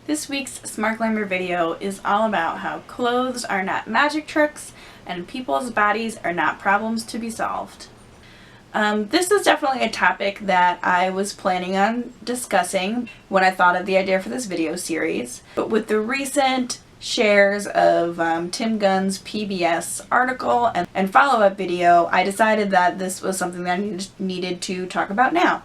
This week's SmartGlamour video is all about how clothes are not magic tricks and people's bodies are not problems to be solved. This is definitely a topic that I was planning on discussing when I thought of the idea for this video series, but with the recent shares of Tim Gunn's PBS article and follow-up video, I decided that this was something that I needed to talk about now.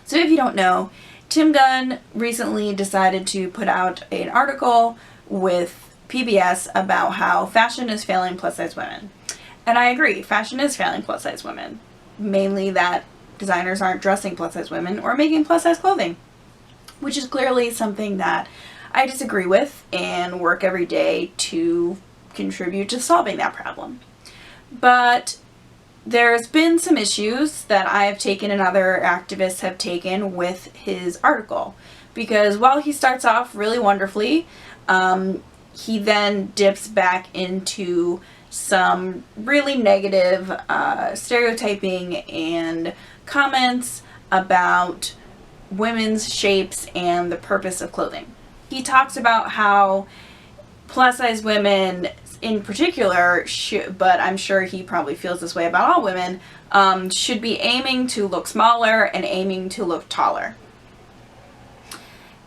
So if you don't know, Tim Gunn recently decided to put out an article with PBS about how fashion is failing plus-size women. And I agree, fashion is failing plus-size women. Mainly that designers aren't dressing plus-size women or making plus-size clothing, which is clearly something that I disagree with and work every day to contribute to solving that problem. But there's been some issues that I've taken and other activists have taken with his article, because while he starts off really wonderfully, he then dips back into some really negative stereotyping and comments about women's shapes and the purpose of clothing. He talks about how plus-size women in particular, but I'm sure he probably feels this way about all women, should be aiming to look smaller and aiming to look taller.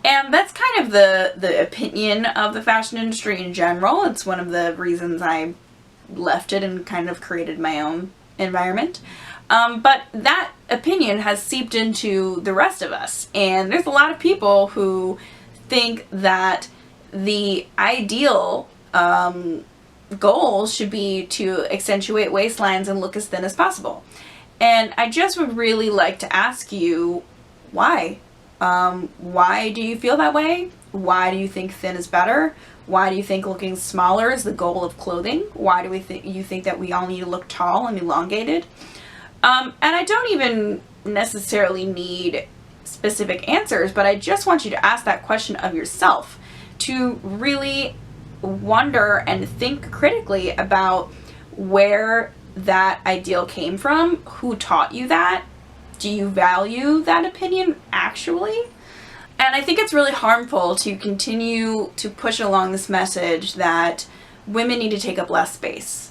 And that's kind of the opinion of the fashion industry in general. It's one of the reasons I left it and kind of created my own environment. But that opinion has seeped into the rest of us. And there's a lot of people who think that the ideal goal should be to accentuate waistlines and look as thin as possible. And I just would really like to ask you, why? Why do you feel that way? Why do you think thin is better? Why do you think looking smaller is the goal of clothing? Why do you think that we all need to look tall and elongated? And I don't even necessarily need specific answers, but I just want you to ask that question of yourself, to really wonder and think critically about where that ideal came from, who taught you that, do you value that opinion actually? And I think it's really harmful to continue to push along this message that women need to take up less space.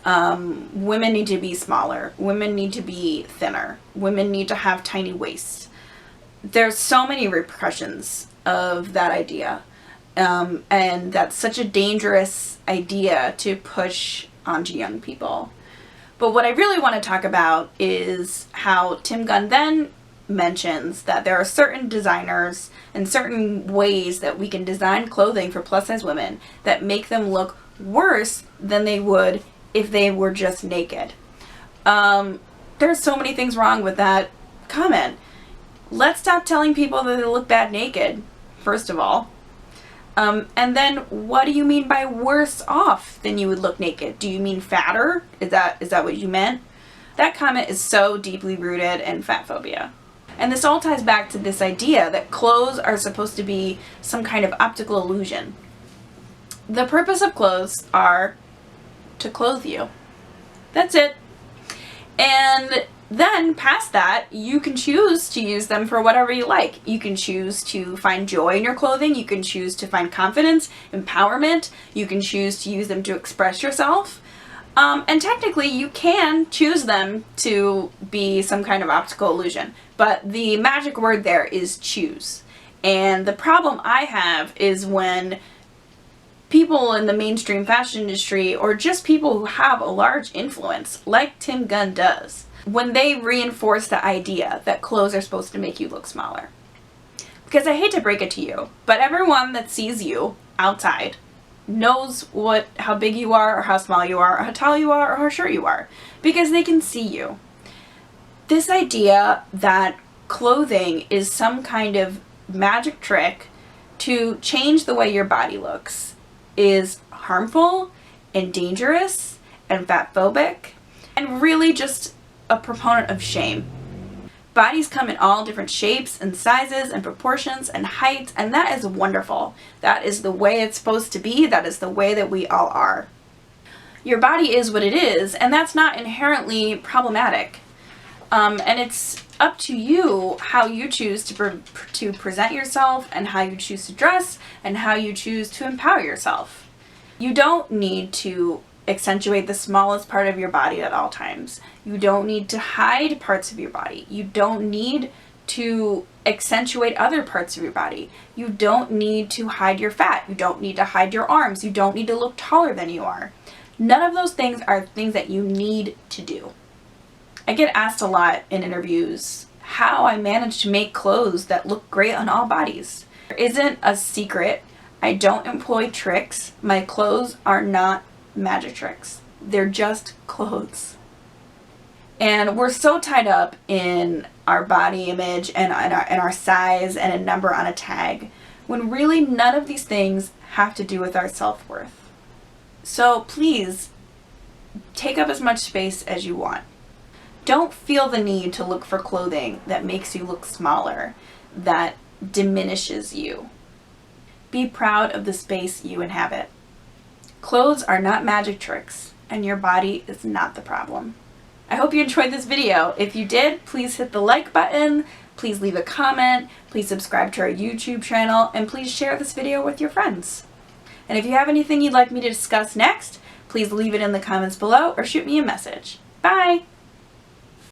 Women need to be smaller. Women need to be thinner. Women need to have tiny waists. There's so many repercussions of that idea. And that's such a dangerous idea to push onto young people. But what I really want to talk about is how Tim Gunn then mentions that there are certain designers and certain ways that we can design clothing for plus-size women that make them look worse than they would if they were just naked. There's so many things wrong with that comment. Let's stop telling people that they look bad naked, first of all. And then, what do you mean by worse off than you would look naked? Do you mean fatter? Is that what you meant? That comment is so deeply rooted in fat phobia. And this all ties back to this idea that clothes are supposed to be some kind of optical illusion. The purpose of clothes are to clothe you. That's it. And then, past that, you can choose to use them for whatever you like. You can choose to find joy in your clothing. You can choose to find confidence, empowerment. You can choose to use them to express yourself. And technically, you can choose them to be some kind of optical illusion. But the magic word there is choose. And the problem I have is when people in the mainstream fashion industry, or just people who have a large influence, like Tim Gunn does, when they reinforce the idea that clothes are supposed to make you look smaller. Because I hate to break it to you, but everyone that sees you outside knows how big you are, or how small you are, or how tall you are, or how short you are, because they can see you. This idea that clothing is some kind of magic trick to change the way your body looks is harmful and dangerous and fatphobic, and really just a proponent of shame. Bodies come in all different shapes and sizes and proportions and heights, and that is wonderful. That is the way it's supposed to be. That is the way that we all are. Your body is what it is, and that's not inherently problematic. And it's up to you how you choose to present yourself, and how you choose to dress, and how you choose to empower yourself. You don't need to accentuate the smallest part of your body at all times. You don't need to hide parts of your body. You don't need to accentuate other parts of your body. You don't need to hide your fat. You don't need to hide your arms. You don't need to look taller than you are. None of those things are things that you need to do. I get asked a lot in interviews how I manage to make clothes that look great on all bodies. There isn't a secret. I don't employ tricks. My clothes are not magic tricks. They're just clothes. And we're so tied up in our body image and our size and a number on a tag, when really none of these things have to do with our self-worth. So please, take up as much space as you want. Don't feel the need to look for clothing that makes you look smaller, that diminishes you. Be proud of the space you inhabit. Clothes are not magic tricks, and your body is not the problem. I hope you enjoyed this video. If you did, please hit the like button, please leave a comment, please subscribe to our YouTube channel, and please share this video with your friends. And if you have anything you'd like me to discuss next, please leave it in the comments below or shoot me a message. Bye!